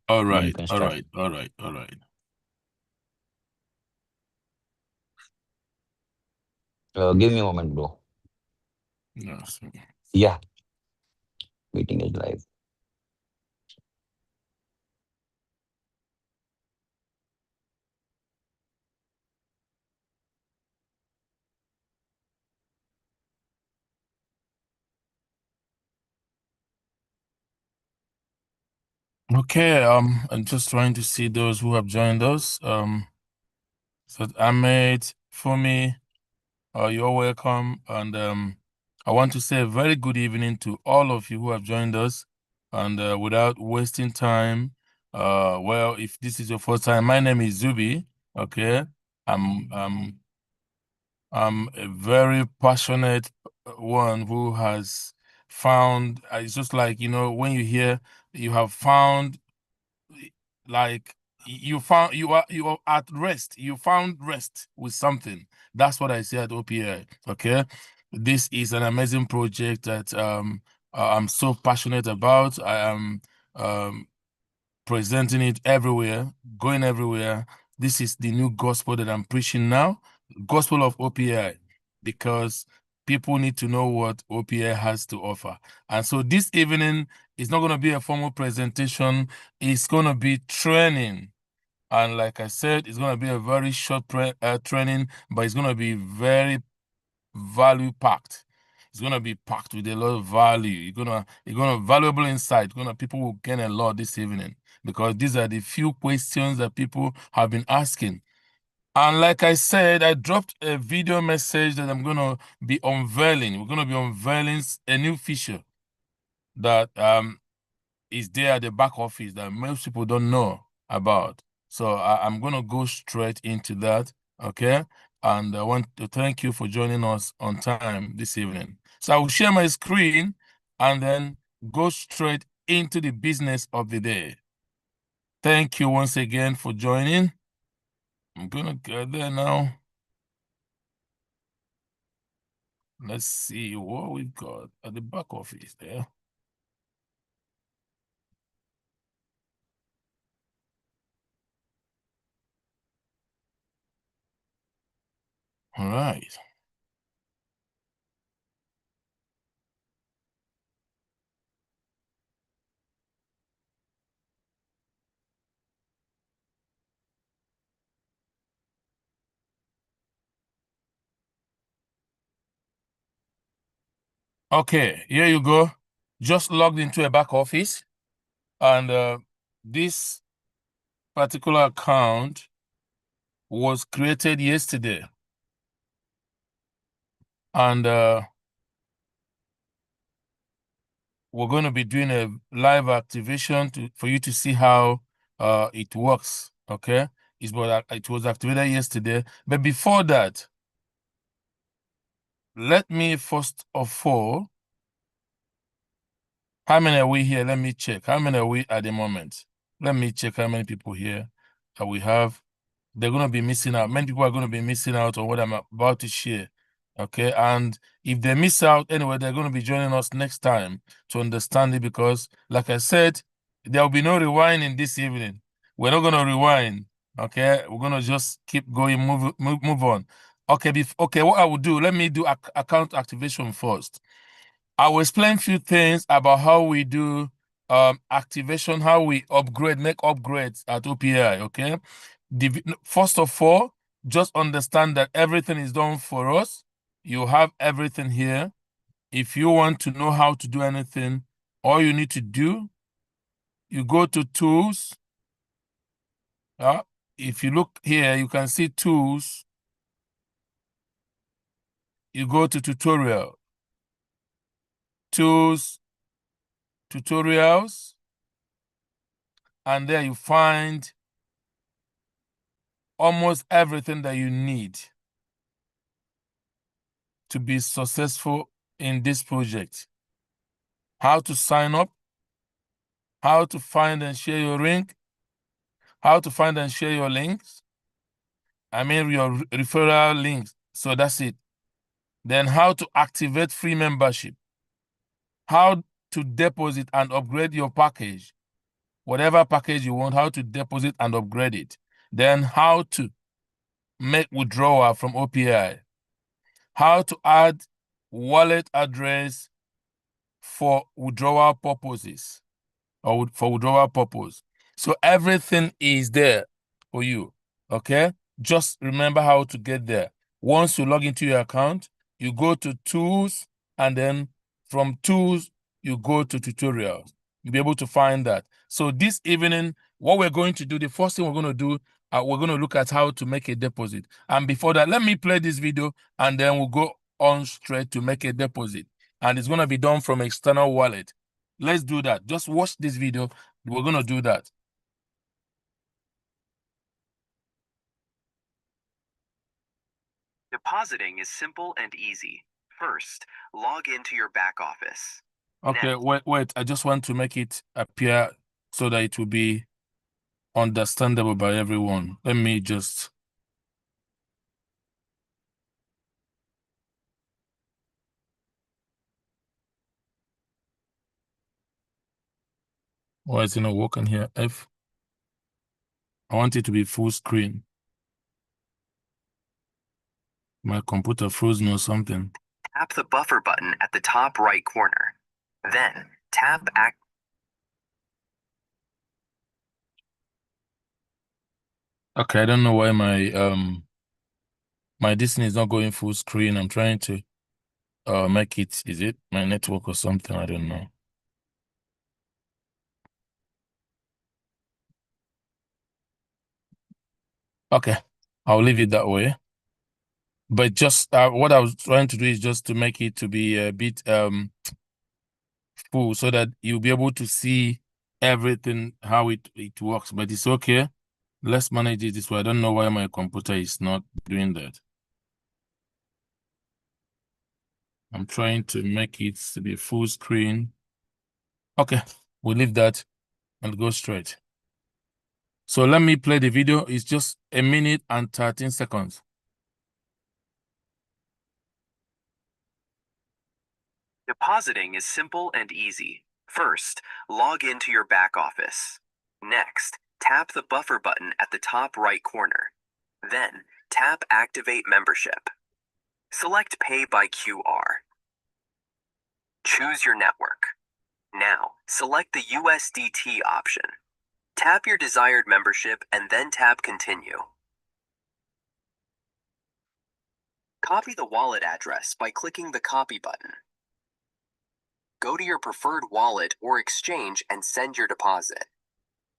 All Now you right, can all start. right, all right, all right. Give me a moment, bro. Yes. Yeah, meeting is live. Okay, I'm just trying to see those who have joined us. So Ahmed, Fumi, you're welcome. And I want to say a very good evening to all of you who have joined us. And without wasting time, well, if this is your first time, my name is Zubi. Okay, I'm um I'm a very passionate one who has found, it's just like, when you hear you have found, like, you are at rest. You found rest with something. That's what I say at OPI. Okay. This is an amazing project that I'm so passionate about. I am um presenting it everywhere, going everywhere. This is the new gospel that I'm preaching now, gospel of OPI, because people need to know what OPI has to offer. And so this evening is not going to be a formal presentation, it's going to be training. And like I said, it's going to be a very short training, but it's going to be very value packed. It's gonna be packed with a lot of value. You're gonna valuable insight. People will gain a lot this evening because these are the few questions that people have been asking. And like I said, I dropped a video message that I'm gonna be unveiling. We're gonna be unveiling a new feature that is there at the back office that most people don't know about. So I'm going to go straight into that. Okay. And I want to thank you for joining us on time this evening. So I will share my screen and then go straight into the business of the day. Thank you once again for joining. I'm going to get there now. Let's see what we've got at the back office there. All right. Okay, here you go. Just logged into a back office. And this particular account was created yesterday. And we're going to be doing a live activation for you to see how it works. Okay. It was activated yesterday. But before that, let me first of all, how many are we here? Let me check. How many are we at the moment? Let me check how many people here that we have. They're going to be missing out. Many people are going to be missing out on what I'm about to share. Okay. And if they miss out anyway, they're going to be joining us next time to understand it because, like I said, there will be no rewinding this evening. We're not going to rewind. Okay. We're going to just keep going, move on. Okay. Okay. What I will do, let me do account activation first. I will explain a few things about how we do activation, how we make upgrades at OPI, okay? First of all, just understand that everything is done for us. You have everything here. If you want to know how to do anything, all you need to do, you go to tools. If you look here, you can see tools. You go to tools, tutorials, and there you find almost everything that you need to be successful in this project. How to sign up, how to find and share your link, how to find and share your links. I mean your referral links. So that's it. Then how to activate free membership, how to deposit and upgrade your package, whatever package you want, how to deposit and upgrade it. Then how to make withdrawal from OPAI, how to add wallet address for withdrawal purposes or for withdrawal purpose. So everything is there for you, okay? Just remember how to get there. Once you log into your account, you go to tools, and then from tools, you go to tutorials. You'll be able to find that. So this evening, what we're going to do, the first thing we're going to do, we're going to look at how to make a deposit. And before that, let me play this video, and then we'll go on straight to make a deposit. And it's going to be done from external wallet. Let's do that. Just watch this video. We're going to do that. Depositing is simple and easy. First, log into your back office. Okay, wait. I just want to make it appear so that it will be understandable by everyone. Let me just... Why is it not working here? I want it to be full screen. My computer frozen or something. Tap the buffer button at the top right corner. Then, tap Act. Okay, I don't know why my Disney is not going full screen. I'm trying to make it. Is it my network or something? I don't know. Okay, I'll leave it that way. But just what I was trying to do is just to make it to be a bit full so that you'll be able to see everything, how it works. But it's okay. Let's manage it this way. I don't know why my computer is not doing that. I'm trying to make it to be full screen. Okay, we'll leave that and go straight. So let me play the video. It's just 1 minute and 13 seconds. Depositing is simple and easy. First, log into your back office. Next, tap the buffer button at the top right corner. Then, tap Activate Membership. Select Pay by QR. Choose your network. Now, select the USDT option. Tap your desired membership and then tap Continue. Copy the wallet address by clicking the Copy button. Go to your preferred wallet or exchange and send your deposit.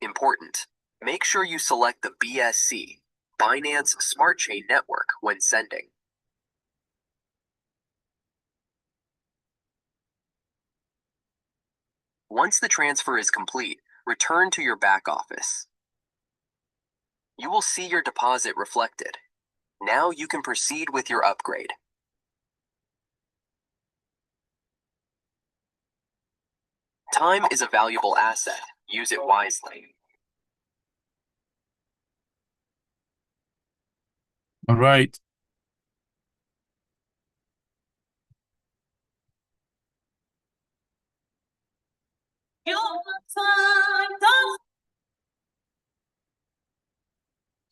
Important: make sure you select the BSC, Binance Smart Chain Network, when sending. Once the transfer is complete, return to your back office. You will see your deposit reflected. Now you can proceed with your upgrade. Time is a valuable asset. Use it wisely. All right.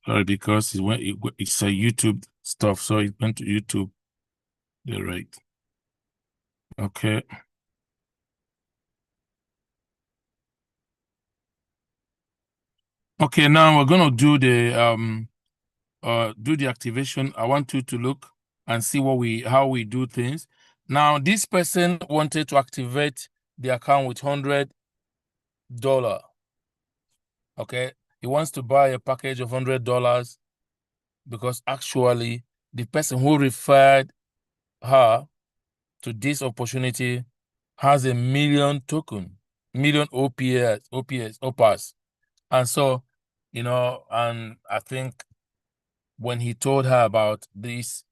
Sorry, because it's a YouTube stuff, so it went to YouTube. You're right. Okay. Okay, now we're gonna do the activation. I want you to look and see how we do things. Now, this person wanted to activate the account with $100. Okay, he wants to buy a package of $100 because actually the person who referred her to this opportunity has 1 million OPAs. And so, and I think when he told her about this,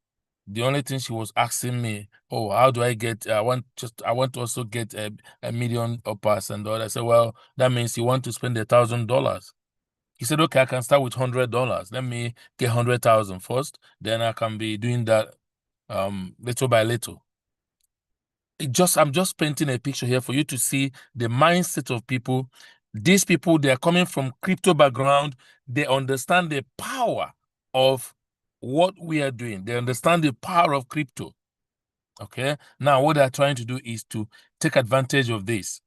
the only thing she was asking me, oh, how do I get, I want to also get a 1 million OPAs and all. I said, well, that means you want to spend $1,000. He said, okay, I can start with $100. Let me get 100,000 first. Then I can be doing that little by little. I'm just painting a picture here for you to see the mindset of people These people, they are coming from crypto background. They understand the power of what we are doing. They understand the power of crypto. Okay. Now, what they're trying to do is to take advantage of this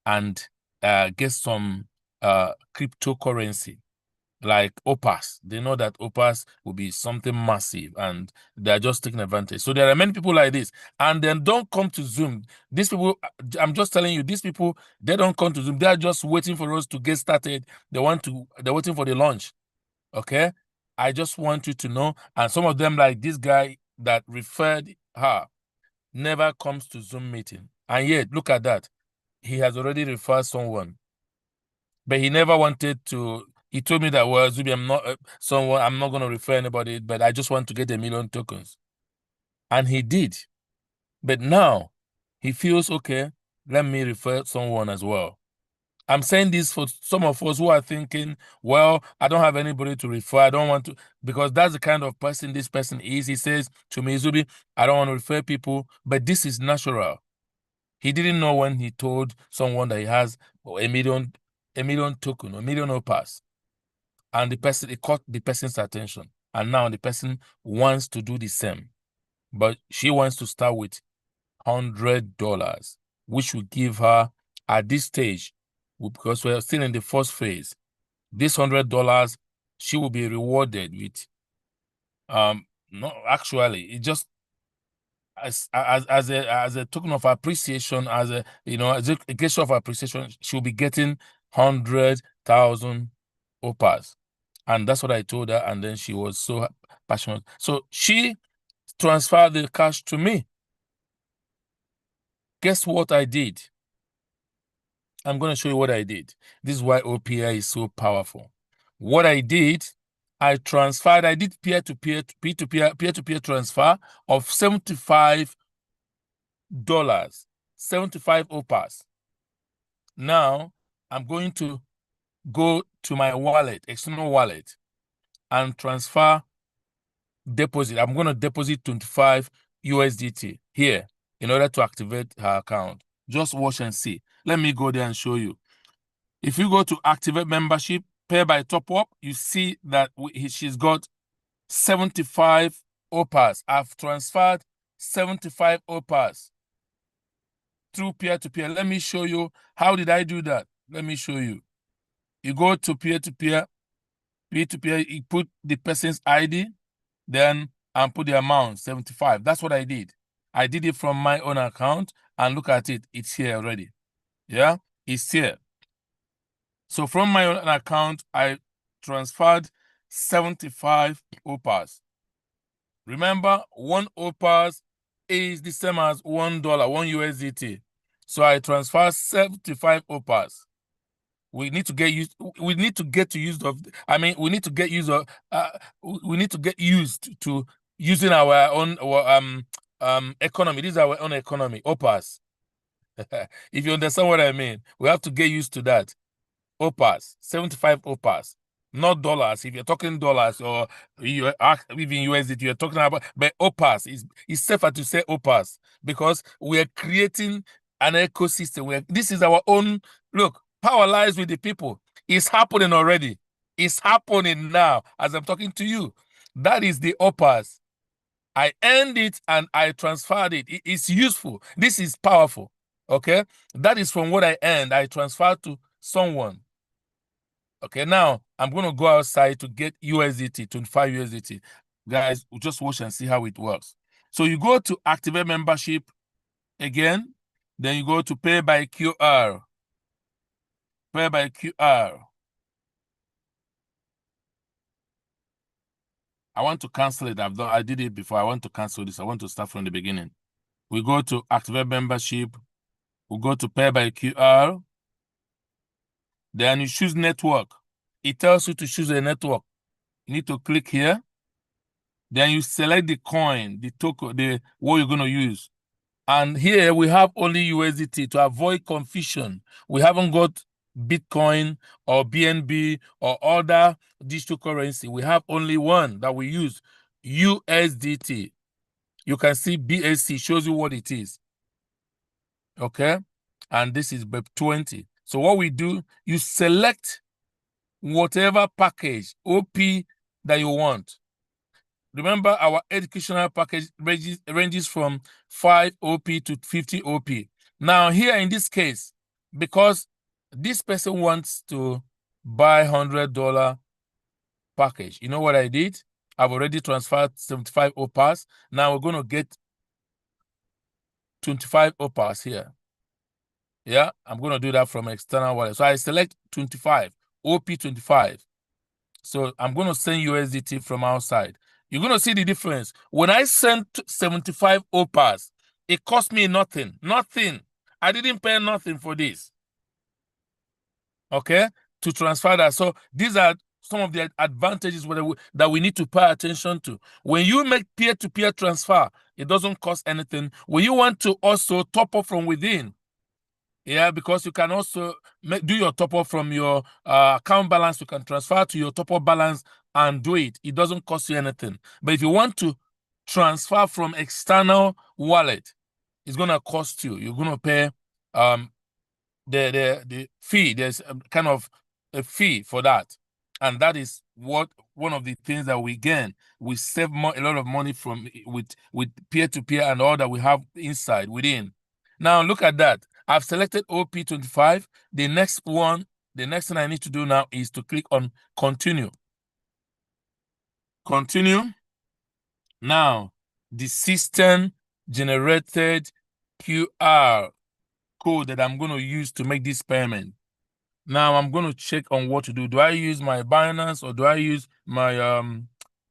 and get some cryptocurrency like OPAS. They know that OPAS will be something massive and they're just taking advantage. So there are many people like this, and then don't come to Zoom. These people, I'm just telling you, these people, they don't come to Zoom. They're just waiting for us to get started. They're waiting for the launch. Okay. I just want you to know. And some of them, like this guy that referred her, never comes to Zoom meeting. And yet, look at that. He has already referred someone. But he never wanted to. He told me that, well, Zubi, I'm not someone, I'm not going to refer anybody, but I just want to get 1,000,000 tokens. And he did. But now he feels, okay, let me refer someone as well. I'm saying this for some of us who are thinking, well, I don't have anybody to refer. I don't want to, because that's the kind of person this person is. He says to me, Zubi, I don't want to refer people, but this is natural. He didn't know when he told someone that he has 1,000,000 token, 1,000,000 OPAS. And the person, it caught the person's attention. And now the person wants to do the same. But she wants to start with $100, which will give her at this stage, because we're still in the first phase, this $100, she will be rewarded with no, actually, it just as a token of appreciation, as a as a gesture of appreciation, she'll be getting 100,000 OPAs. And that's what I told her, and then she was so passionate. So she transferred the cash to me. Guess what I did? I'm going to show you what I did. This is why OPAI is so powerful. What I did, I did peer-to-peer, peer-to-peer transfer of $75, 75 OPAs. Now, I'm going to go to my wallet, external wallet, and transfer deposit. I'm going to deposit 25 USDT here in order to activate her account. Just watch and see. Let me go there and show you. If you go to activate membership, pay by top up, you see that she's got 75 OPAs. I've transferred 75 OPAs through peer-to-peer. Let me show you. How did I do that? Let me show you. You go to peer-to-peer, you put the person's ID, then and put the amount, 75. That's what I did. I did it from my own account, and look at it. It's here already. Yeah, it's here. So from my own account, I transferred 75 OPAs. Remember, 1 OPAs is the same as $1, 1 USDT. So I transferred 75 OPAs. We need to get used. We need to get to use of. I mean, we need to get used of. We need to get used to using our own economy. This is our own economy. OPAs. If you understand what I mean, we have to get used to that. OPAs, 75 OPAs, not dollars. If you're talking dollars or even USDT, you're talking about, but OPAs is safer to say OPAs because we are creating an ecosystem. This is our own. Look, power lies with the people. It's happening already. It's happening now as I'm talking to you. That is the OPAs. I earned it and I transferred it. It's useful. This is powerful. Okay, that is from what I earned. I transferred to someone. Okay, now I'm going to go outside to get USDT, 25 USDT. Guys, just watch and see how it works. So you go to activate membership again, then you go to pay by QR. Pay by QR. I want to cancel it. I did it before. I want to cancel this. I want to start from the beginning. We go to activate membership. We go to pay by QR. Then you choose network. It tells you to choose a network. You need to click here. Then you select the coin, the token, what you're going to use. And here we have only USDT to avoid confusion. We haven't got Bitcoin or BNB or other digital currency. We have only one that we use, USDT. You can see BSC shows you what it is. Okay? And this is BEP20. So what we do, you select whatever package, OP, that you want. Remember, our educational package ranges from 5 OP to 50 OP. Now, here in this case, because this person wants to buy $100 package, you know what I did? I've already transferred 75 OPAs. Now we're going to get 25 OPAs here. Yeah, I'm going to do that from external wallet. So I select 25, OP25. So I'm going to send USDT from outside. You're going to see the difference. When I sent 75 OPAs, it cost me nothing. Nothing. I didn't pay nothing for this. Okay? To transfer that. So these are some of the advantages that we need to pay attention to. When you make peer-to-peer transfer, it doesn't cost anything. When you want to also top up from within, yeah, because you can also do your top up from your account balance. You can transfer to your top up balance and do it. It doesn't cost you anything. But if you want to transfer from external wallet, it's gonna cost you. You're gonna pay the fee. There's kind of a fee for that, and that is one of the things that we gain. We save a lot of money from with peer-to-peer and all that we have inside within. Now look at that. I've selected OP25. The next thing I need to do now is to click on continue. Continue. Now the system generated QR code that I'm going to use to make this payment. Now I'm going to check on what to do. Do I use my Binance or do I use my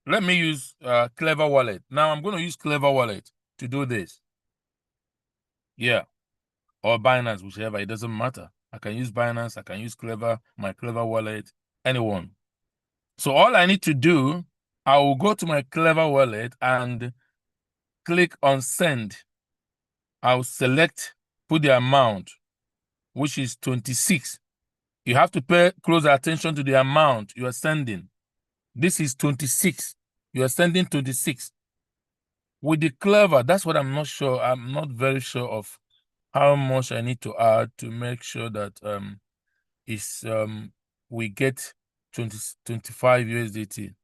let me use Clever Wallet. Now I'm going to use Clever Wallet to do this. Yeah. Or Binance, whichever, it doesn't matter. I can use Binance, I can use my Clever Wallet, anyone. So all I need to do, I will go to my Clever Wallet and click on send. I'll select, put the amount, which is 26. You have to pay close attention to the amount you are sending. This is 26. You are sending 26. With the Clever, that's what I'm not sure. I'm not very sure of how much I need to add to make sure that we get 25 USDT.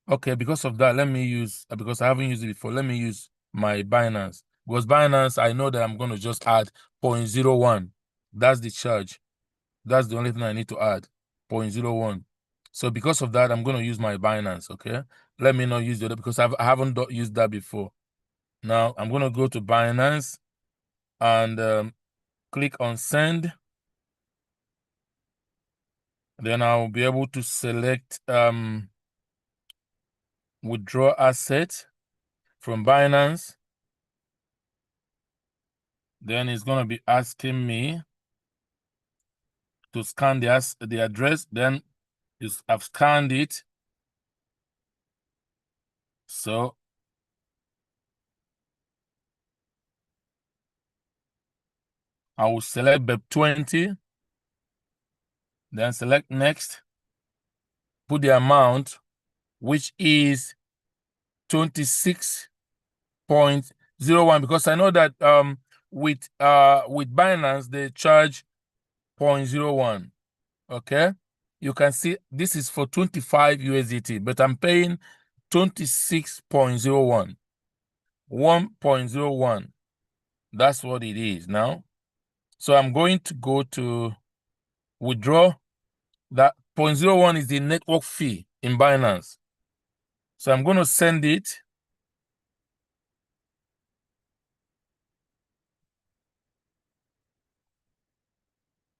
Okay, because of that, let me use, because I haven't used it before, let me use my Binance. Because Binance, I know that I'm going to just add 0.01. That's the charge. That's the only thing I need to add, 0.01. So because of that, I'm going to use my Binance, okay? Let me not use the other because I haven't used that before. Now, I'm going to go to Binance and click on send. Then I'll be able to select withdraw asset from Binance. Then it's going to be asking me to scan the address. Then I've scanned it. So I will select BEP20. Then select next. Put the amount, which is 26.01, because I know that with Binance they charge 0.01. Okay, you can see this is for 25 USDT, but I'm paying 26.01, 1.01. That's what it is now. So I'm going to go to withdraw. That 0.01 is the network fee in Binance. So I'm going to send it.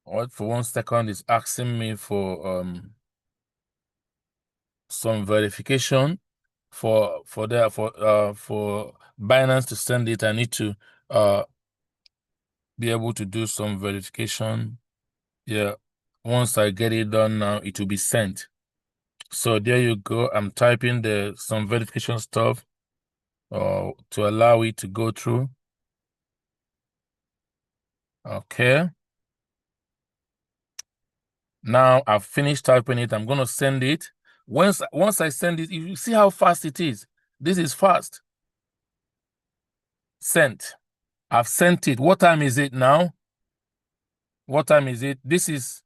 What for 1 second is asking me for some verification for Binance to send it. I need to be able to do some verification. Yeah, once I get it done now, it will be sent. So there you go. I'm typing some verification stuff to allow it to go through. Okay. Now I've finished typing it. I'm gonna send it. Once I send it, you see how fast it is. This is fast. Sent. I've sent it. What time is it now? What time is it? This is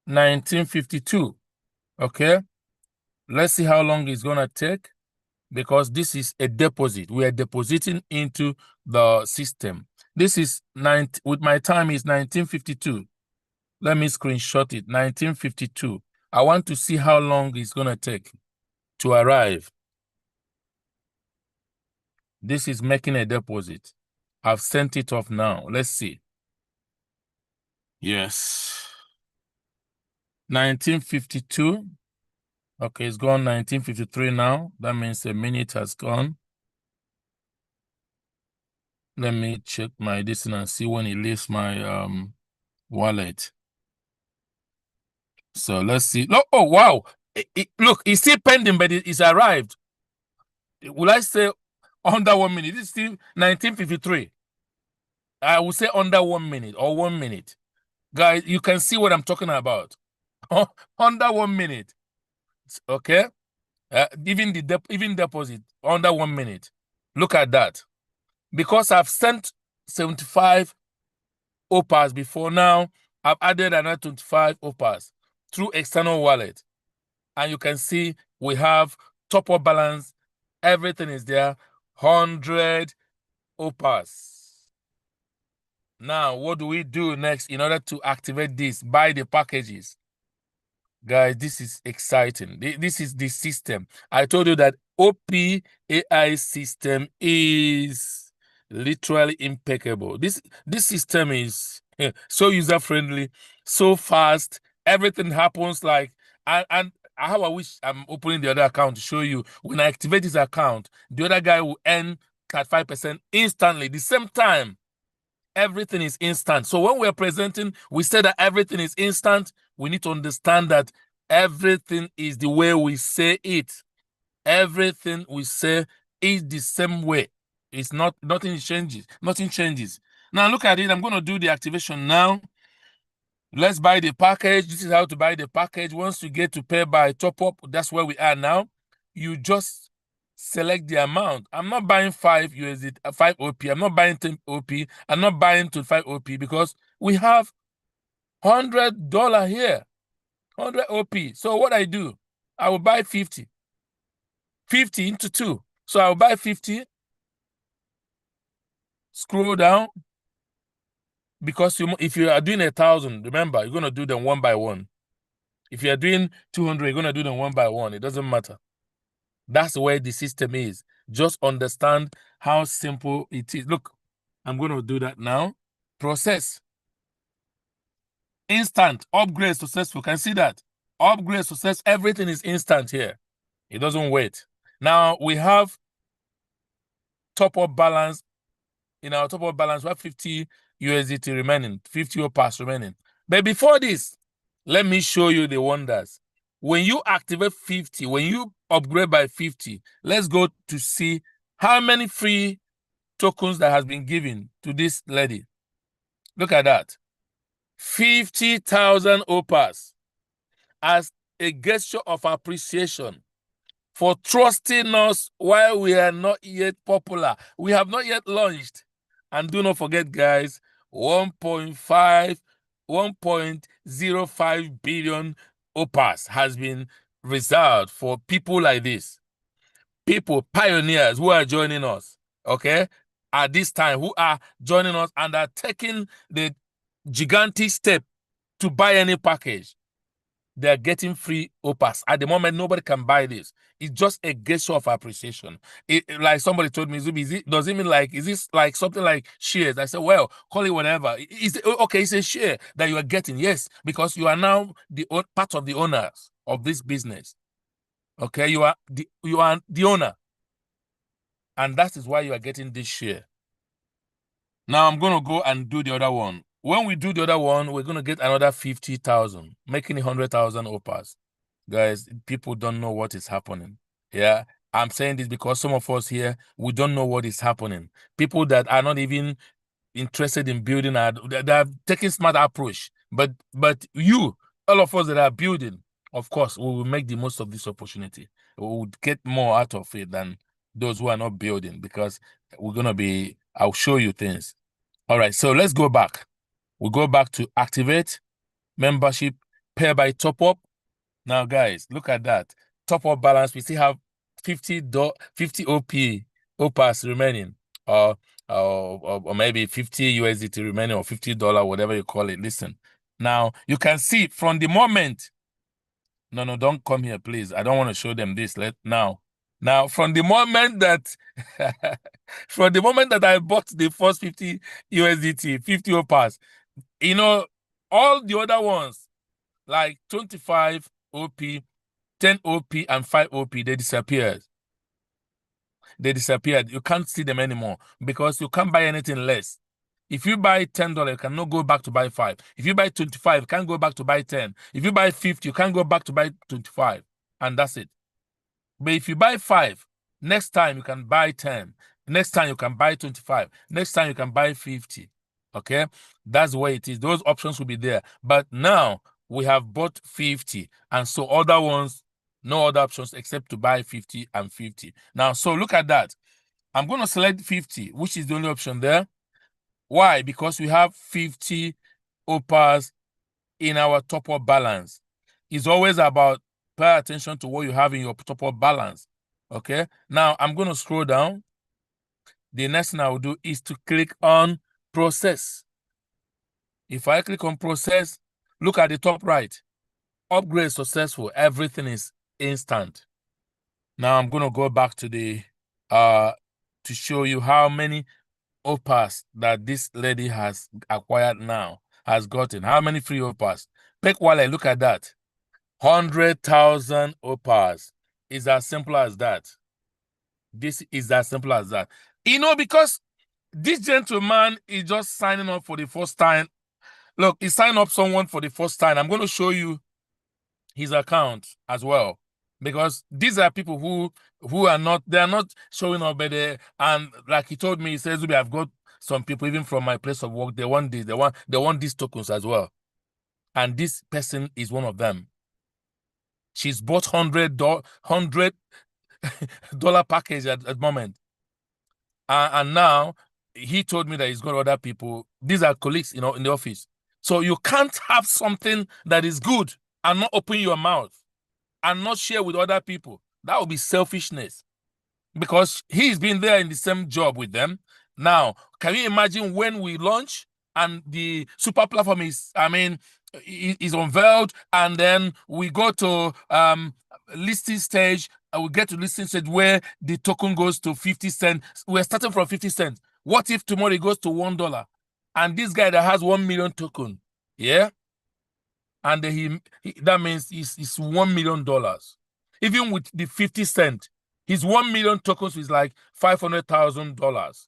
1952. Okay. Let's see how long it's gonna take, because this is a deposit. We are depositing into the system. This is with my time is 1952. Let me screenshot it. 1952. I want to see how long it's gonna take to arrive. This is making a deposit. I've sent it off now. Let's see. Yes. 1952. Okay, it's gone 1953 now. That means a minute has gone. Let me check my distance and see when it leaves my wallet. So let's see. Oh, wow. Look, it's still pending, but it's arrived. Will I say under 1 minute? This is still 1953. I will say under 1 minute or 1 minute. Guys, you can see what I'm talking about. Under 1 minute. Okay? Even deposit under 1 minute. Look at that. Because I've sent 75 OPAs before now, I've added another 25 OPAs through external wallet. And you can see we have top-up balance. Everything is there. 100 OPAs. Now, what do we do next in order to activate this? Buy the packages. Guys, this is exciting. This is the system. I told you that OPAI system is literally impeccable. This system is so user-friendly, so fast. Everything happens like, and how I wish I'm opening the other account to show you. When I activate this account, the other guy will earn at 5% instantly, the same time. Everything is instant. So when we're presenting, we say that everything is instant. We need to understand that everything is the way we say it. Everything we say is the same way. It's not, nothing changes. Nothing changes. Now look at it. I'm going to do the activation now. Let's buy the package. This is how to buy the package. Once you get to pay by top up, that's where we are now. You just select the amount. I'm not buying 5 USD, 5 OP. I'm not buying 10 OP. I'm not buying 25 OP because we have $100 here, 100 OP. So what I do, I will buy 50. 50 into 2. So I'll buy 50. Scroll down. Because if you are doing 1,000, remember, you're going to do them one by one. If you are doing 200, you're going to do them one by one. It doesn't matter. That's where the system is. Just understand how simple it is. Look, I'm going to do that now. Process. Instant. Upgrade successful. Can see that? Upgrade success. Everything is instant here. It doesn't wait. Now we have top-up balance. In our top-up balance, we have 50 USDT remaining, 50 OPAS remaining. But before this, let me show you the wonders. When you activate 50, when you upgrade by 50, let's go to see how many free tokens that has been given to this lady. Look at that. 50,000 OPAS as a gesture of appreciation for trusting us while we are not yet popular. We have not yet launched. And do not forget, guys, 1.05 billion OPAS has been reserved for people like this. People, pioneers who are joining us, okay, at this time, who are joining us and are taking the gigantic step to buy any package. They're getting free OPAS. At the moment, nobody can buy this. It's just a gesture of appreciation. Like somebody told me, Zubi, does it mean like, is this like something like shares? I said, well, call it whatever. Okay, it's a share that you are getting. Yes, because you are now the part of the owners of this business. Okay, you are the owner. And that is why you are getting this share. Now I'm going to go and do the other one. When we do the other one, we're going to get another 50,000, making 100,000 OPAS. Guys, people don't know what is happening. Yeah, I'm saying this because some of us here, we don't know what is happening. People that are not even interested in building, they are taking smart approach. But you, all of us that are building, of course, we will make the most of this opportunity. We will get more out of it than those who are not building, because we're going to be, I'll show you things. All right, so let's go back. We go back to activate, membership, pay by top up. Now, guys, look at that. Top up balance, we still have 50 OPAs remaining, or maybe 50 USDT remaining, or $50, whatever you call it. Listen, now you can see from the moment. No, don't come here, please. I don't want to show them this. Now, from the moment that I bought the first 50 USDT, 50 OPAs, you know, all the other ones, like 25 OP, 10 OP, and 5 OP, they disappeared. You can't see them anymore because you can't buy anything less. If you buy $10, you cannot go back to buy 5. If you buy 25, you can't go back to buy 10. If you buy 50, you can't go back to buy 25. And that's it. But if you buy 5, next time you can buy 10. Next time you can buy 25. Next time you can buy 50. Okay? That's the way it is. Those options will be there. But now we have bought 50. And so other ones, no other options except to buy 50 and 50. Now, so look at that. I'm going to select 50, which is the only option there. Why? Because we have 50 OPAs in our top-up balance. It's always about pay attention to what you have in your top-up balance. Okay? Now, I'm going to scroll down. The next thing I will do is to click on process. If I click on process, look at the top right. Upgrade successful. Everything is instant. Now, I'm going to go back to the to show you how many OPAs that this lady has acquired now, has gotten. How many free OPAs? Pick wallet, look at that. 100,000 OPAs. It's as simple as that. This is as simple as that. You know, because this gentleman is just signing up for the first time. Look, he signed up someone for the first time. I'm going to show you his account as well, because these are people who are not, they are not showing up there. And like he told me, he says, I've got some people even from my place of work, they want this, they want these tokens as well. And this person is one of them. She's bought $100 package at the moment. And now he told me that he's got other people. These are colleagues, in the office. So you can't have something that is good and not open your mouth and not share with other people. That would be selfishness, because he's been there in the same job with them. Now, can you imagine when we launch and the super platform is unveiled, and then we go to listing stage, and we get to listing stage where the token goes to 50 cents. We're starting from 50 cents. What if tomorrow it goes to $1? And this guy that has 1 million token, yeah? And that means it's $1 million. Even with the 50 cents, his 1 million tokens is like $500,000.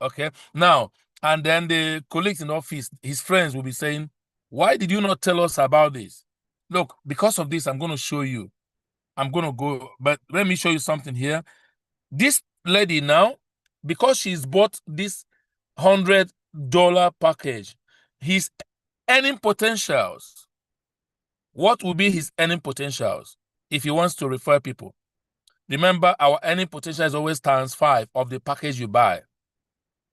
Okay. Now, and then the colleagues in the office, his friends will be saying, why did you not tell us about this? Look, because of this, I'm going to show you. I'm going to go, but let me show you something here. This lady now, because she's bought this $100 package, his earning potentials. What will be his earning potentials if he wants to refer people? Remember, our earning potential is always times 5 of the package you buy.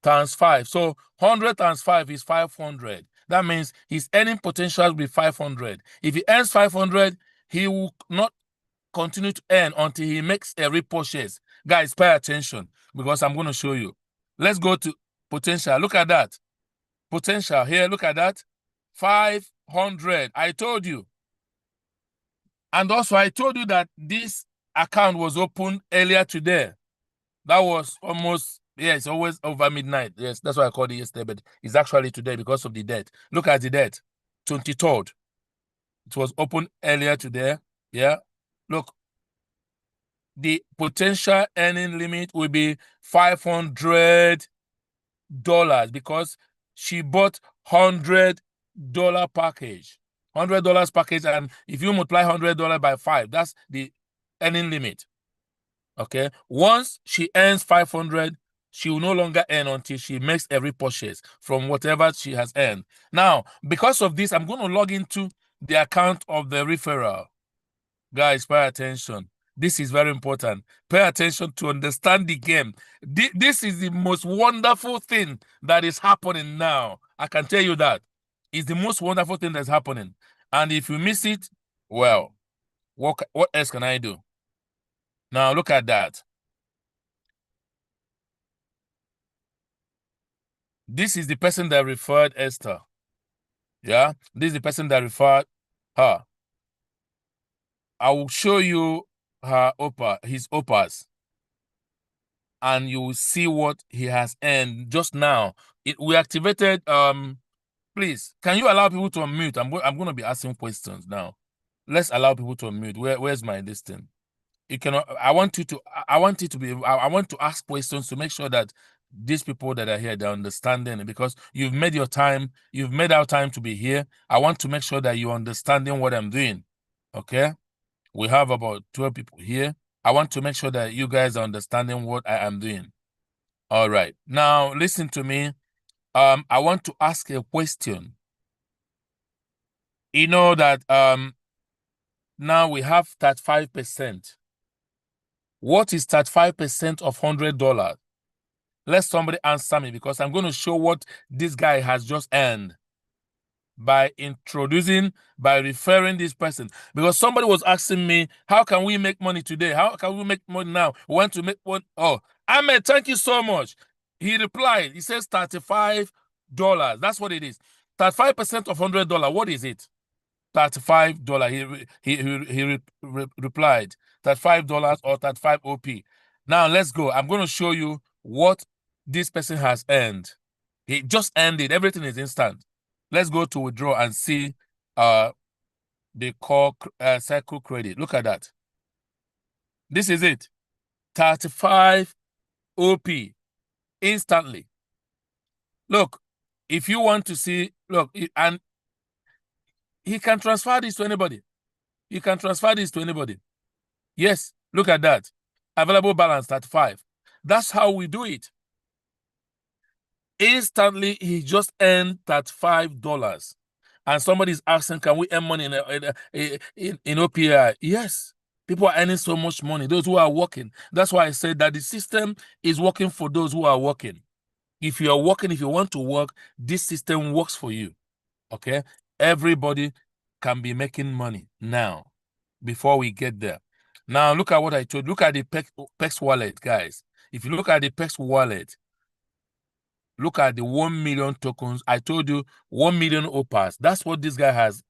Times 5. So 100 times 5 is 500. That means his earning potential will be 500. If he earns 500, he will not continue to earn until he makes a repurchase. Guys, pay attention, because I'm going to show you. Let's go to potential. Look at that. Potential here. Look at that. 500. I told you. And also, I told you that this account was opened earlier today. That was almost, it's always over midnight. Yes, that's why I called it yesterday, but it's actually today because of the date. Look at the date, 23rd. It was opened earlier today. Yeah. Look, the potential earning limit will be $500 because she bought $100 package. $100 package, and if you multiply $100 by 5, that's the earning limit. Okay. Once she earns 500, she will no longer earn until she makes every purchase from whatever she has earned. Now, because of this, I'm going to log into the account of the referral. Guys, pay attention. This is very important. Pay attention to understand the game. This is the most wonderful thing that is happening now. I can tell you that. It's the most wonderful thing that's happening. And if you miss it, well, what else can I do? Now look at that. This is the person that referred Esther. Yeah, this is the person that referred her. I will show you her his OPAs, and you will see what he has earned just now. We activated. Please, can you allow people to unmute? I'm going to be asking questions now. Let's allow people to unmute. Where's my listing? You cannot. I want you to ask questions to make sure that these people that are here, they're understanding it, because you've made your time. You've made our time to be here. I want to make sure that you're understanding what I'm doing. Okay. We have about 12 people here. I want to make sure that you guys are understanding what I am doing. All right. Now, listen to me. I want to ask a question. You know that now we have 35%. What is 35% of $100? Let somebody answer me, because I'm going to show what this guy has just earned by referring this person. Because somebody was asking me, how can we make money today? How can we make money now? We want to make one. Oh, Ahmed, thank you so much. He replied, he says $35. That's what it is. 35% of $100. What is it? $35. He replied, $35 or 35 OP. Now let's go. I'm going to show you what this person has earned. He just earned it. Everything is instant. Let's go to withdraw and see the core cycle credit. Look at that. This is it. 35 OP instantly. Look, if you want to see, look, and he can transfer this to anybody. You can transfer this to anybody. Yes, look at that. Available balance 35. That's how we do it. Instantly, he just earned $35. And somebody's asking, can we earn money in OPAI? Yes. People are earning so much money, those who are working. That's why I said that the system is working for those who are working. If you are working, if you want to work, this system works for you. Okay? Everybody can be making money now before we get there. Now, look at what I told you. Look at the PEX wallet, guys. If you look at the PEX wallet, look at the 1 million tokens. I told you 1 million OPAs. That's what this guy has,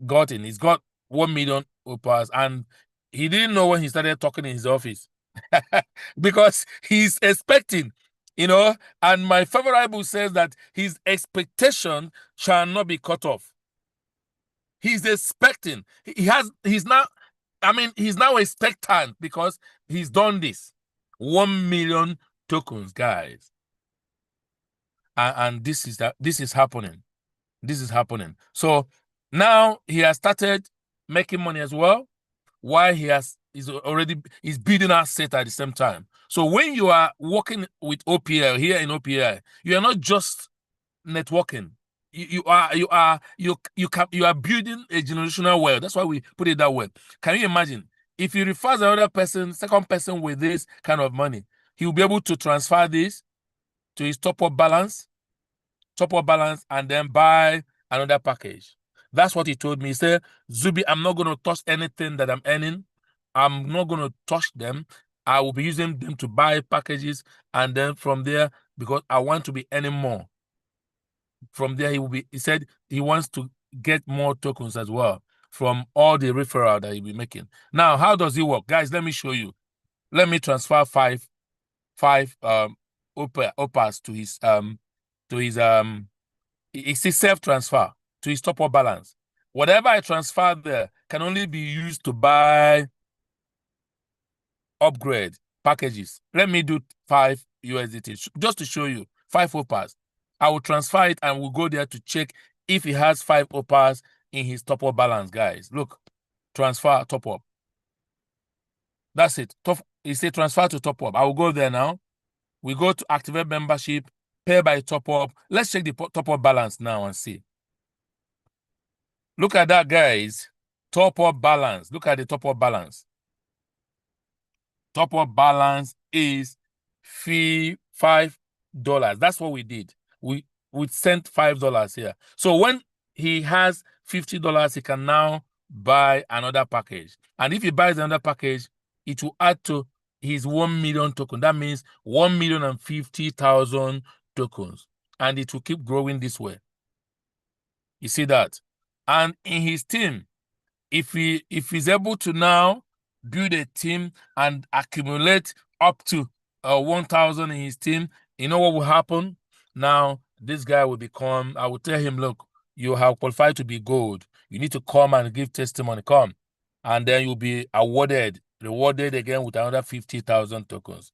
gotten. He's got 1 million OPAs, and he didn't know when he started talking in his office because he's expecting, and my favorable says that his expectation shall not be cut off. He's expecting. He's now expectant because he's done this. 1 million tokens, guys. And this is happening. This is happening. So now he has started making money as well, while he's building asset at the same time. So when you are working with OPL here in OPL, you are not just networking. You are building a generational wealth. That's why we put it that way. Can you imagine if he refers another person, second person with this kind of money, he will be able to transfer this to his top-up balance, and then buy another package. That's what he told me. He said, Zubi, I'm not going to touch anything that I'm earning. I'm not going to touch them. I will be using them to buy packages, and then from there, because I want to be earning more. From there, he said he wants to get more tokens as well from all the referral that he'll be making. Now, how does it work? Guys, let me show you. Let me transfer five OPAs to his it's a self-transfer to his top-up balance. Whatever I transfer there can only be used to buy upgrade packages. Let me do 5 USDT just to show you 5 OPAs. I will transfer it and we'll go there to check if he has 5 OPAs in his top-up balance, guys. Look, transfer top-up. That's it. It's a transfer to top-up. I will go there now. We go to activate membership, pay by top-up. Let's check the top-up balance now and see. Look at that, guys. Top-up balance. Look at the top-up balance. Top-up balance is $5. That's what we did. We we sent $5 here. So when he has $50, he can now buy another package. And if he buys another package, it will add to his 1 million token. That means 1,050,000 tokens. And it will keep growing this way. You see that? And in his team, if he's able to now build a team and accumulate up to 1,000 in his team, you know what will happen? Now, this guy will become, I will tell him, look, you have qualified to be gold. You need to come and give testimony, come. And then you'll be rewarded again with another 50,000 tokens.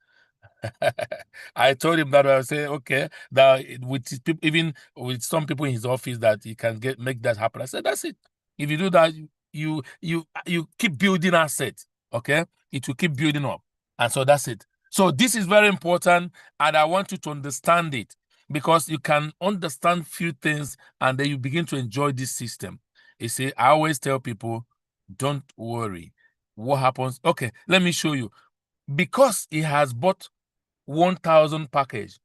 I told him that I say, okay, that with his people, even with some people in his office, that he can make that happen. I said, that's it. If you do that, you keep building assets, okay? It will keep building up. And so that's it. So this is very important, and I want you to understand it, because you can understand few things and then you begin to enjoy this system. You see, I always tell people, don't worry. What happens? Okay, let me show you. Because he has bought 1,000 package.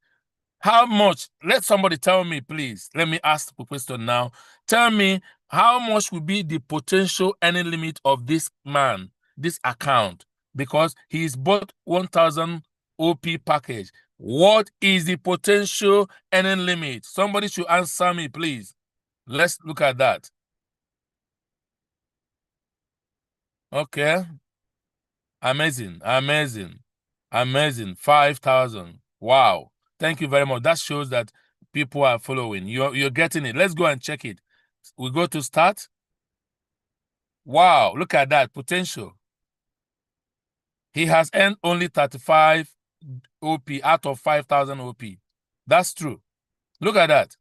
How much? Let somebody tell me, please. Let me ask the question now. Tell me, how much will be the potential earning limit of this man, this account? Because he's bought 1,000 OP package. What is the potential earning limit? Somebody should answer me, please. Let's look at that. Okay. Amazing. 5,000. Wow. Thank you very much. That shows that people are following. You're getting it. Let's go and check it. We go to start. Wow. Look at that potential. He has earned only 35 OP out of 5,000 OP. That's true. Look at that.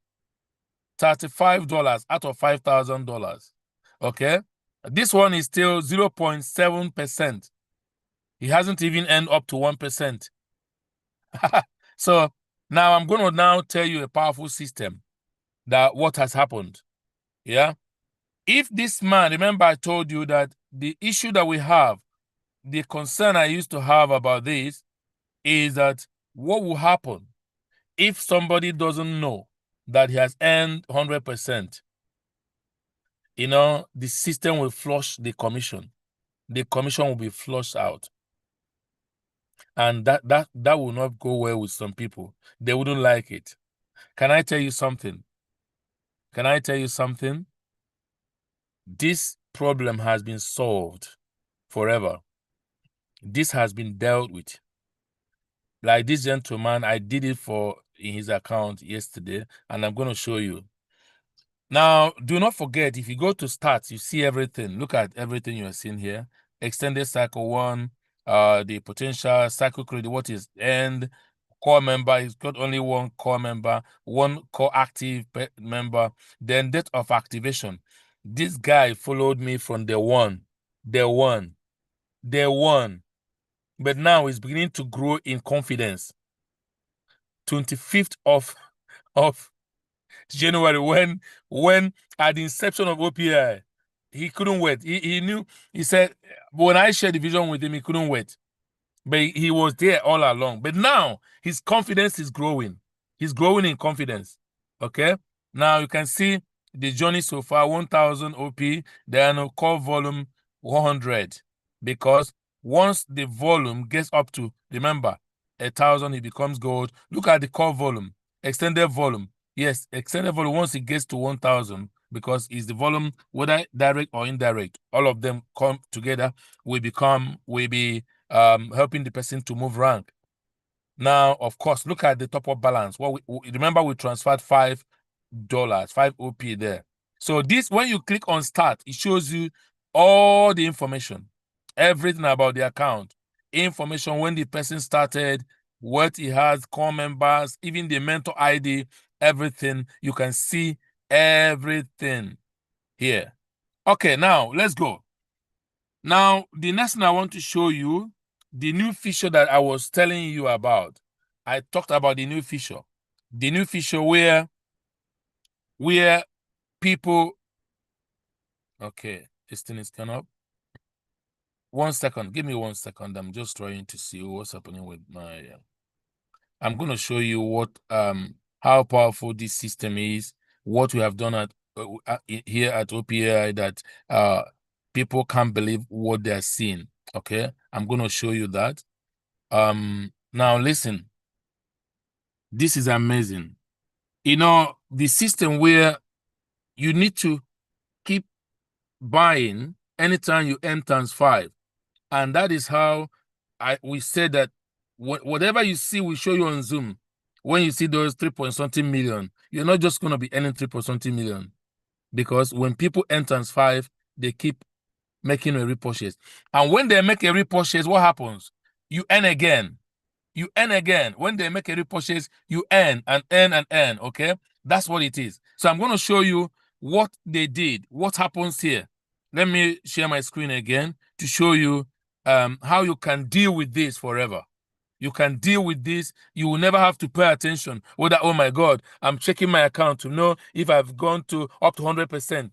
$35 out of $5,000. Okay. This one is still 0.7%. He hasn't even earned up to 1%. So now I'm going to now tell you a powerful system that what has happened. Yeah. If this man, remember I told you that the issue that we have, the concern I used to have about this is that what will happen if somebody doesn't know that he has earned 100%? You know, the system will flush the commission. The commission will be flushed out. And that will not go well with some people. They wouldn't like it. Can I tell you something? Can I tell you something? This problem has been solved forever. This has been dealt with. Like this gentleman, I did it in his account yesterday, and I'm going to show you. Now, do not forget, if you go to stats, you see everything. Look at everything you are seeing here. Extended cycle 1, the potential cycle credit, what is end, core member. He's got only one core member, one core active member, then date of activation. This guy followed me from day one. But now he's beginning to grow in confidence. 25th of January, when at the inception of OPAI, he couldn't wait. He knew, he said, when I shared the vision with him, he couldn't wait. But he was there all along. But now his confidence is growing. He's growing in confidence. Okay. Now you can see the journey so far, 1,000 OP, then core volume 100. Because once the volume gets up to, remember, 1,000, it becomes gold. Look at the core volume, extended volume. Yes, extended volume, once it gets to 1,000, because it's the volume, whether direct or indirect, all of them come together, will be helping the person to move rank. Now, of course, look at the top-up balance. Remember we transferred $5, 5 OP there. So this, when you click on start, it shows you all the information, everything about the account, information when the person started, what he has, core members, even the mentor ID, everything. You can see everything here. Okay, now let's go. Now, the next thing I want to show you, the new feature that I was telling you about. I talked about the new feature. The new feature where people... Okay, this thing is coming up. 1 second. Give me 1 second. I'm just trying to see what's happening with my... I'm going to show you how how powerful this system is, what we have done here at OPAI, that people can't believe what they're seeing. Okay, I'm going to show you that. Now listen, this is amazing. You know, the system where you need to keep buying anytime you earn times 5. And that is how we said that whatever you see, we show you on Zoom. When you see those 3-point-something million, you're not just going to be earning 3-point-something million. Because when people earn times 5, they keep making a repurchase. And when they make a repurchase, what happens? You earn again. You earn again. When they make a repurchase, you earn and earn and earn, okay? That's what it is. So I'm going to show you what they did, what happens here. Let me share my screen again to show you how you can deal with this forever. You can deal with this. You will never have to pay attention whether, oh my God, I'm checking my account to know if I've gone to up to 100%.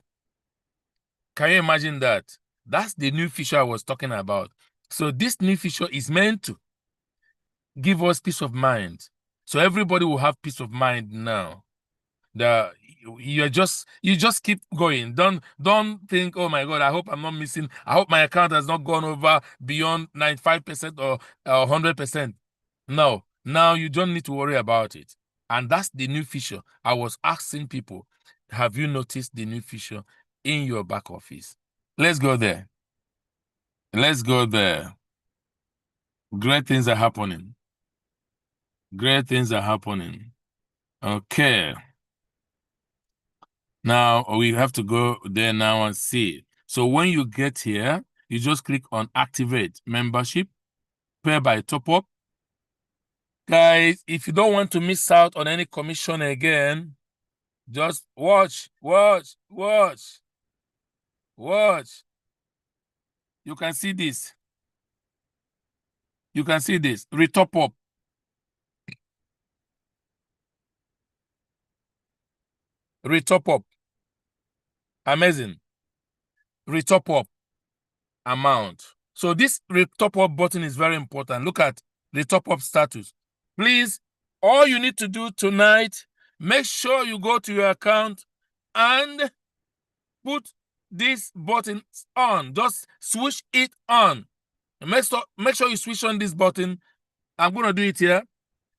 Can you imagine that? That's the new feature I was talking about. So this new feature is meant to give us peace of mind. So everybody will have peace of mind now. You just keep going. Don't think, oh my God, I hope I'm not missing. I hope my account has not gone over beyond 95% or 100%. No, now you don't need to worry about it. And that's the new feature. I was asking people, have you noticed the new feature in your back office? Let's go there. Let's go there. Great things are happening. Great things are happening. Okay. Now we have to go there now and see. So when you get here, you just click on activate membership, pay by top up. Guys, if you don't want to miss out on any commission again, just watch. You can see this. You can see this. Retop up. Retop up. Amazing. Retop up amount. So this retop up button is very important. Look at the top up status. Please, all you need to do tonight, make sure you go to your account and put this button on. Just switch it on. Make sure you switch on this button. I'm going to do it here.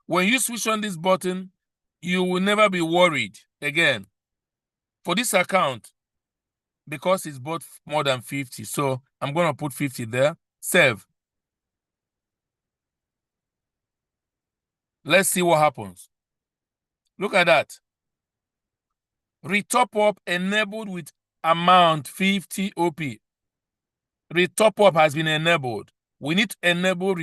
When you switch on this button, you will never be worried again. For this account, because it's bought more than 50, so I'm going to put 50 there. Save. Let's see what happens. Look at that. Retop up enabled with amount 50 OP. Retop up has been enabled. We need to enable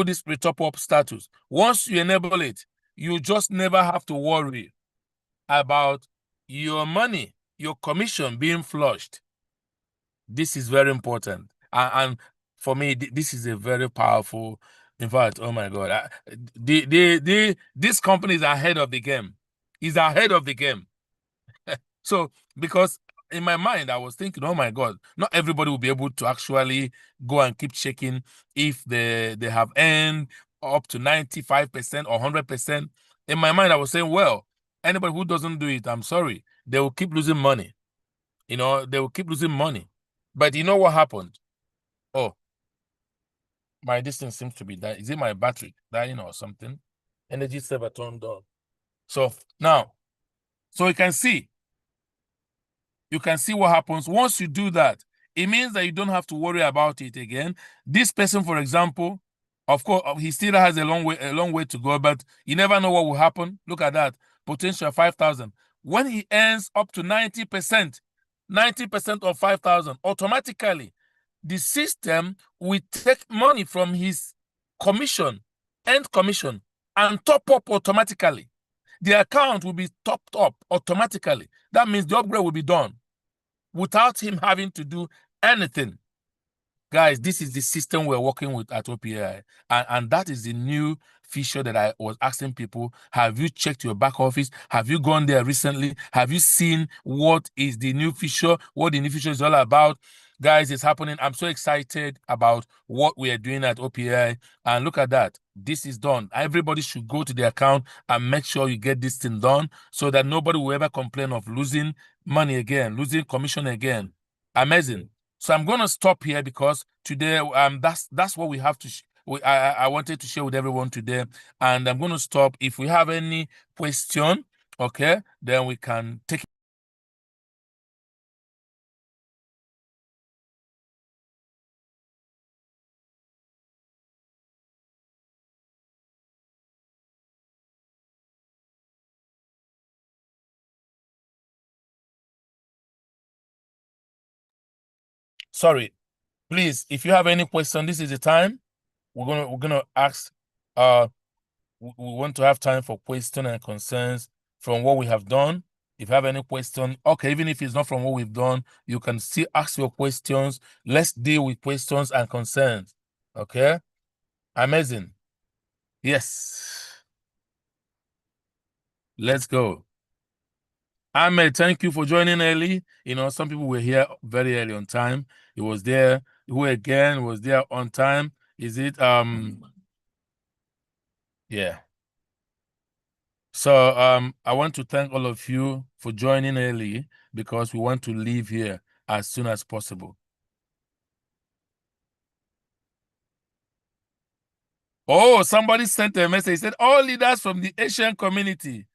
this retop up status. Once you enable it, you just never have to worry about your money, your commission being flushed. This is very important. And for me, this is a very powerful, in fact, oh my God. This company is ahead of the game. Is ahead of the game. So, because in my mind, I was thinking, oh my God, not everybody will be able to actually go and keep checking if they have earned up to 95% or 100%. In my mind, I was saying, well, anybody who doesn't do it, I'm sorry, they will keep losing money. You know, they will keep losing money. But you know what happened? Oh, my distance seems to be dying. Is it my battery dying or something? Energy saver turned on. So now, so you can see what happens once you do that. It means that you don't have to worry about it again. This person, for example, of course, he still has a long way to go, but you never know what will happen. Look at that. Potential 5,000. When he earns up to 90%, 90% of 5,000, automatically, the system will take money from his commission, end commission, and top up automatically. The account will be topped up automatically. That means the upgrade will be done without him having to do anything. Guys, this is the system we're working with at OPAI. And that is the new feature that I was asking people. Have you checked your back office? Have you gone there recently? Have you seen what is the new feature? What the new feature is all about? Guys, it's happening. I'm so excited about what we are doing at OPAI. And look at that. This is done. Everybody should go to the account and make sure you get this thing done so that nobody will ever complain of losing money again, losing commission again. Amazing. So I'm going to stop here because today that's what we have to I wanted to share with everyone today, and I'm going to stop. If we have any question, okay, then we can take. Sorry, please, if you have any question, this is the time. We're gonna ask. We want to have time for questions and concerns from what we have done. If you have any question, okay, even if it's not from what we've done, you can still ask your questions. Let's deal with questions and concerns. Okay? Amazing. Yes. Let's go. Ahmed, thank you for joining early. You know, some people were here very early on time. It was there. Who again was there on time? Is it yeah. So I want to thank all of you for joining early because we want to leave here as soon as possible. Oh, somebody sent a message. Said all leaders from the Asian community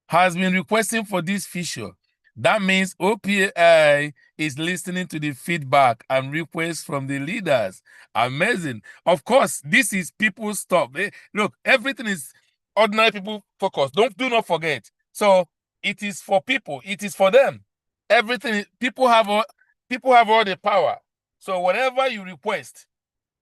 has been requesting for this feature. That means OPAI is listening to the feedback and requests from the leaders. Amazing. Of course, this is people's stuff. Look, everything is ordinary people focused. Do not forget. So it is for people. It is for them. Everything people have all the power. So whatever you request,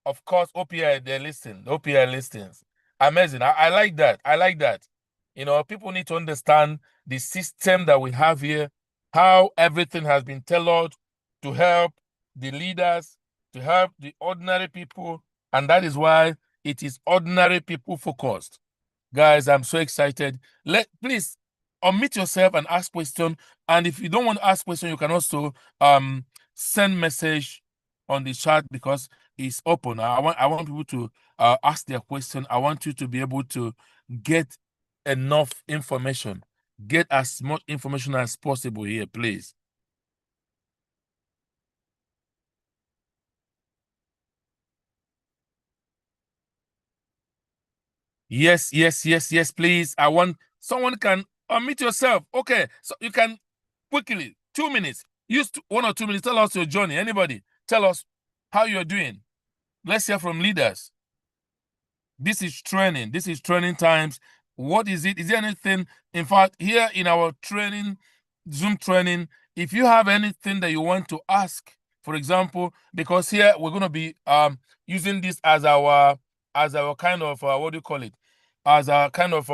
of course, OPI, they listen. OPI listens. Amazing. I like that. I like that. You know, people need to understand the system that we have here, how everything has been tailored to help the leaders, to help the ordinary people. And that is why it is ordinary people focused. Guys, I'm so excited. Please unmute yourself and ask question. And if you don't want to ask question, you can also send message on the chat because it's open. I want people to ask their question. I want you to be able to get enough information. Get as much information as possible here, please. Yes, please. I want someone can unmute yourself. Okay, so you can quickly, 2 minutes. Use 1 or 2 minutes. Tell us your journey. Anybody, tell us how you're doing. Let's hear from leaders. This is training. This is training times. What is it? Is there anything? In fact, here in our training, Zoom training, if you have anything that you want to ask, for example, because here we're going to be using this as our kind of what do you call it? As a kind of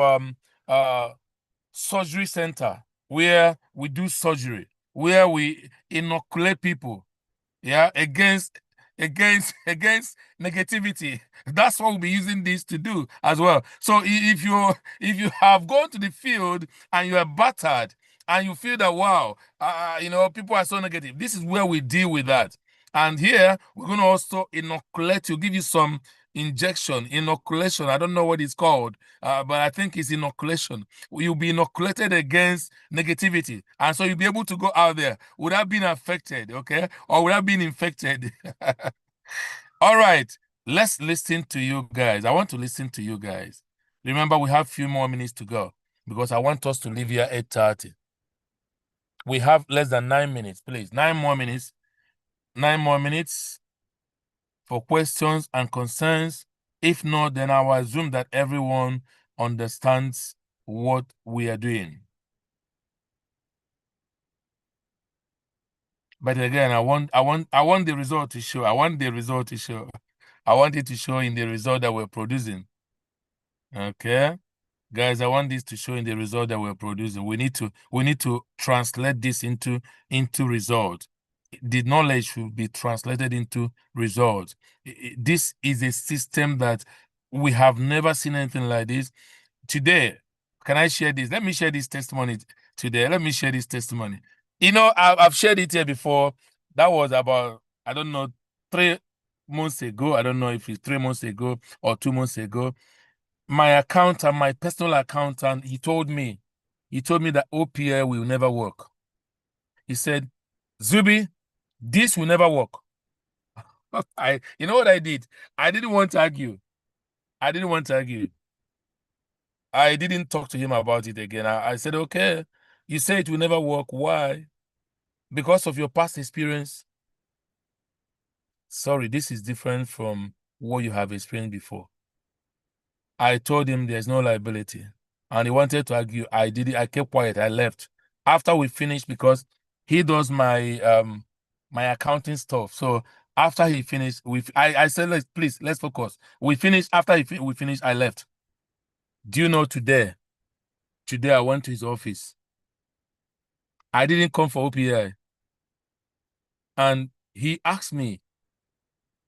surgery center where we do surgery, where we inoculate people, yeah, against negativity. That's what we'll be using this to do as well. So if you have gone to the field and you are battered and you feel that wow, you know, people are so negative, this is where we deal with that. And here we're going to also inoculate you, give you some inoculation. I don't know what it's called, but I think it's inoculation. You'll be inoculated against negativity, and so you'll be able to go out there without being affected, okay, or without being infected. All right, let's listen to you guys. I want to listen to you guys. Remember, we have a few more minutes to go because I want us to leave here at 8:30. We have less than 9 minutes, please. 9 more minutes. 9 more minutes for questions and concerns. If not, then I will assume that everyone understands what we are doing. But again, I want the result to show. I want the result to show. I want it to show in the result that we're producing. Okay? Guys, I want this to show in the result that we're producing. We need to translate this into result. The knowledge should be translated into results. This is a system that we have never seen anything like this. Today, can I share this? Let me share this testimony today. Let me share this testimony. You know, I've shared it here before. That was about I don't know, 3 months ago. I don't know if it's 3 months ago or 2 months ago. My accountant, my personal accountant, he told me that OPI will never work. He said, Zubi, this will never work. You know what I did? I didn't want to argue. I didn't talk to him about it again. I said, okay, you say it will never work. Why? Because of your past experience. Sorry, this is different from what you have experienced before. I told him there's no liability. And he wanted to argue. I did it. I kept quiet. I left. After we finished, because he does my my accounting stuff. So after he finished, I said, let's focus. We finished. After we finished, I left. Do you know today? Today I went to his office. I didn't come for OPI. And he asked me,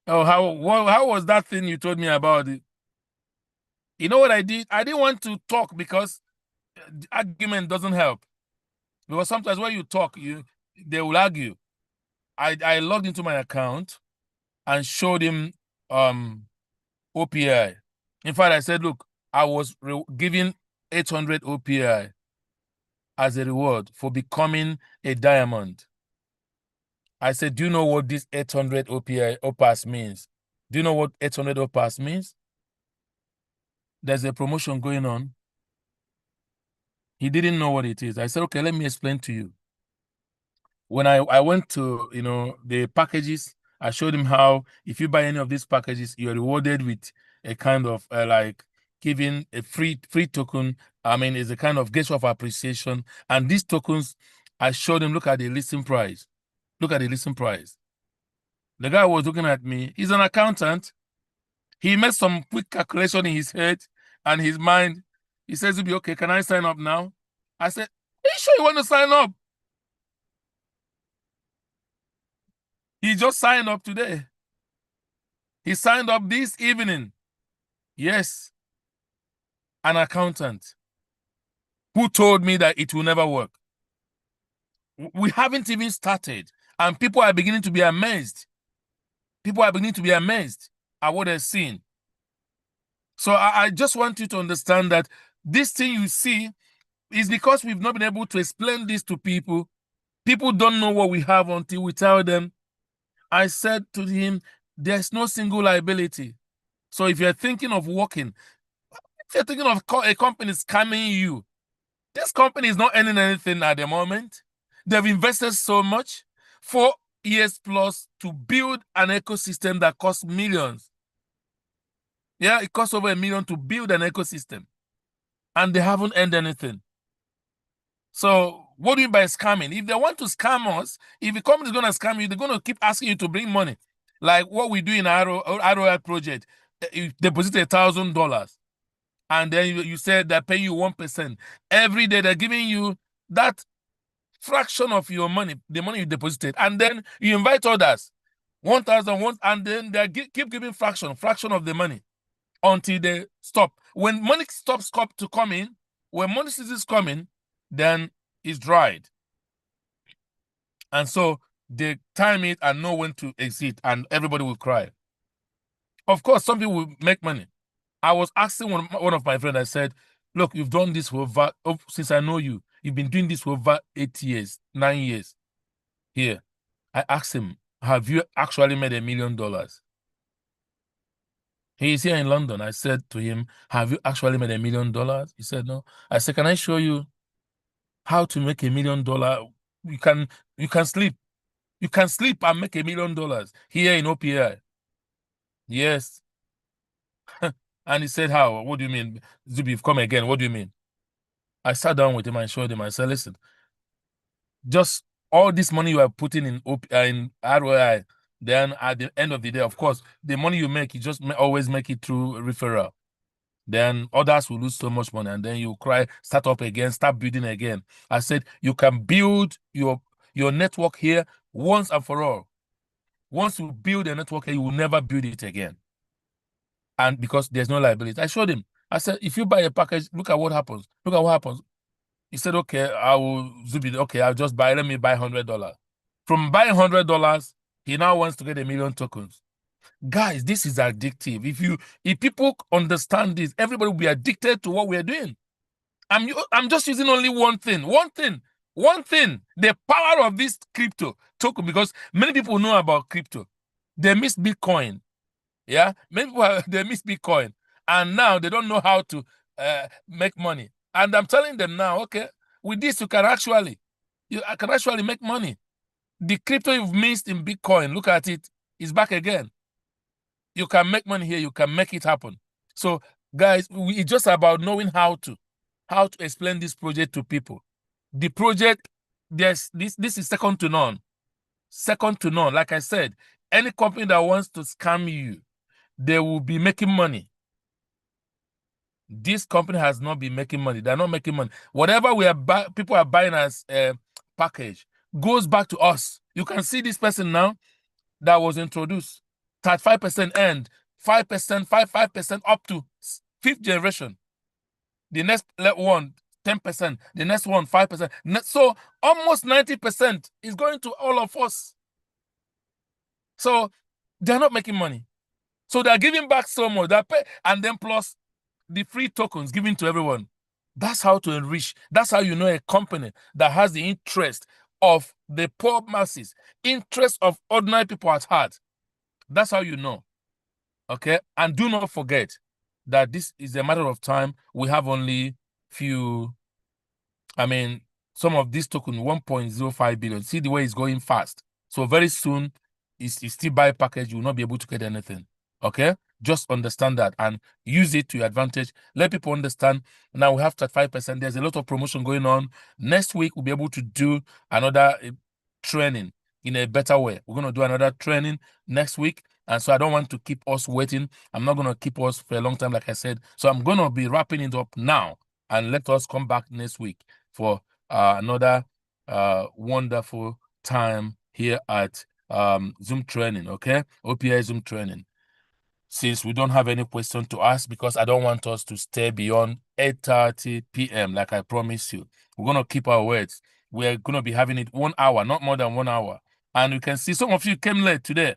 oh, how was that thing you told me about it? You know what I did? I didn't want to talk because the argument doesn't help. Because sometimes when you talk, they will argue. I logged into my account and showed him OPI. In fact, I said, look, I was giving 800 OPI as a reward for becoming a diamond. I said, do you know what this 800 OPAS means? Do you know what 800 OPAS means? There's a promotion going on. He didn't know what it is. I said, okay, let me explain to you. When I went to, the packages, I showed him how if you buy any of these packages, you're rewarded with a kind of like giving a free token. I mean, it's a kind of gesture of appreciation. And these tokens, I showed him, look at the listing price. Look at the listing price. The guy was looking at me. He's an accountant. He made some quick calculation in his head and his mind. He says, "It'll be okay. Can I sign up now?" I said, "Are you sure you want to sign up?" He just signed up today. He signed up this evening. Yes. An accountant who told me that it will never work. We haven't even started, and people are beginning to be amazed. People are beginning to be amazed at what they're seeing. So I just want you to understand that this thing you see is because we've not been able to explain this to people. People don't know what we have until we tell them. I said to him, there's no single liability. So if you're thinking of working, if you're thinking of a company scamming you, this company is not earning anything at the moment. They've invested so much, 4 years plus, to build an ecosystem that costs millions. Yeah, it costs over $1 million to build an ecosystem. And they haven't earned anything. So what do you mean by scamming? If they want to scam us, if the company is going to scam you, they're going to keep asking you to bring money. Like what we do in our ROI project. You deposit $1,000 and then you said they're paying you 1%. Every day they're giving you that fraction of your money, the money you deposited, and then you invite others, 1,000, and then they keep giving fraction of the money until they stop. When money stops to come in, when money ceases coming, then it's dried. And so they time it and know when to exit, and everybody will cry. Of course, some people will make money. I was asking one of my friends, I said, look, you've done this for over, since I know you, you've been doing this for over 8 years, 9 years here. I asked him, have you actually made $1 million? He is here in London. I said to him, have you actually made $1 million? He said, no. I said, can I show you how to make $1 million? You can sleep. You can sleep and make $1 million here in OPI. Yes. And he said, how? What do you mean? Zubi, you've come again. What do you mean? I sat down with him and showed him. I said, listen, just all this money you are putting in ROI, then at the end of the day, of course, the money you make, you just always make it through referral. Then others will lose so much money, and then you cry, start up again, start building again. I said, you can build your network here once and for all. Once you build a network here, you will never build it again. And because there's no liability. I showed him. I said, if you buy a package, look at what happens. Look at what happens. He said, okay, I will, Zubi, okay, I'll just buy, let me buy $100. From buying $100, He now wants to get 1 million tokens. Guys, this is addictive. If people understand this, everybody will be addicted to what we're doing. I'm just using only one thing. The power of this crypto token, because many people know about crypto. They miss Bitcoin. Yeah, many people they miss Bitcoin, and now they don't know how to make money. And I'm telling them now, okay, with this you can actually make money. The crypto you've missed in Bitcoin, look at it, it's back again. You can make money here. You can make it happen. So, guys, it's just about knowing how to explain this project to people. The project, this is second to none. Second to none. Like I said, any company that wants to scam you, they will be making money. This company has not been making money. They're not making money. Whatever people are buying as a package goes back to us. You can see this person now that was introduced. 35% end, 5%, 5% up to 5th generation. The next one, 10%. The next one, 5%. So almost 90% is going to all of us. So they're not making money. So they're giving back so much. And then plus the free tokens given to everyone. That's how to enrich. That's how you know a company that has the interest of the poor masses, interest of ordinary people at heart. That's how you know. Okay? And do not forget that this is a matter of time. We have only some of this token, 1.05 billion. See the way it's going fast. So very soon, it's still buy package, you will not be able to get anything. Okay? Just understand that and use it to your advantage. Let people understand. Now we have 35%. There's a lot of promotion going on. Next week, we'll be able to do another training in a better way. We're going to do another training next week. And so I don't want to keep us waiting. I'm not going to keep us for a long time, like I said. So I'm going to be wrapping it up now. And let us come back next week for another wonderful time here at Zoom training, okay? OPAI Zoom training. Since we don't have any question to ask, because I don't want us to stay beyond 8:30 p.m. like I promised you. We're going to keep our words. We're going to be having it 1 hour, not more than 1 hour. And you can see some of you came late today.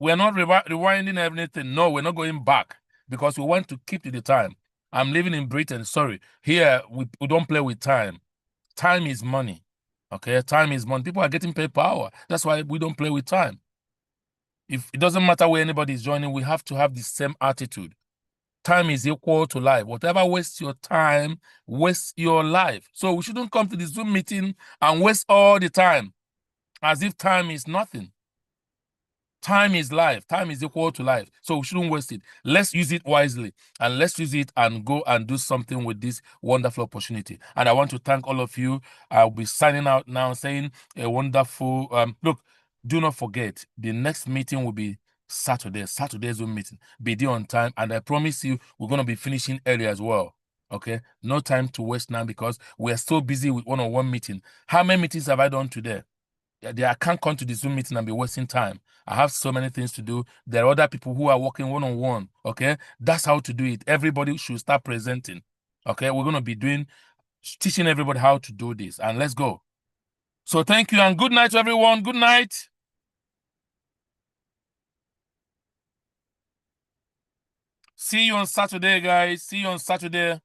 We're not rewinding everything. No, we're not going back because we want to keep to the time. I'm living in Britain. Sorry. Here, we don't play with time. Time is money. Okay? Time is money. People are getting paid per hour. That's why we don't play with time. If it doesn't matter where anybody is joining, we have to have the same attitude. Time is equal to life. Whatever wastes your time, wastes your life. So we shouldn't come to the Zoom meeting and waste all the time as if time is nothing. Time is life. Time is equal to life. So we shouldn't waste it. Let's use it wisely and let's use it and go and do something with this wonderful opportunity. And I want to thank all of you. I'll be signing out now saying a wonderful, look, do not forget the next meeting will be Saturday's Zoom meeting. Be there on time. And I promise you, we're going to be finishing early as well. Okay. No time to waste now because we're so busy with one-on-one meeting. How many meetings have I done today? I can't come to the Zoom meeting and be wasting time. I have so many things to do. There are other people who are working one-on-one, okay? That's how to do it. Everybody should start presenting, okay? We're going to be teaching everybody how to do this, and let's go. So thank you, and good night, everyone. Good night. See you on Saturday, guys. See you on Saturday.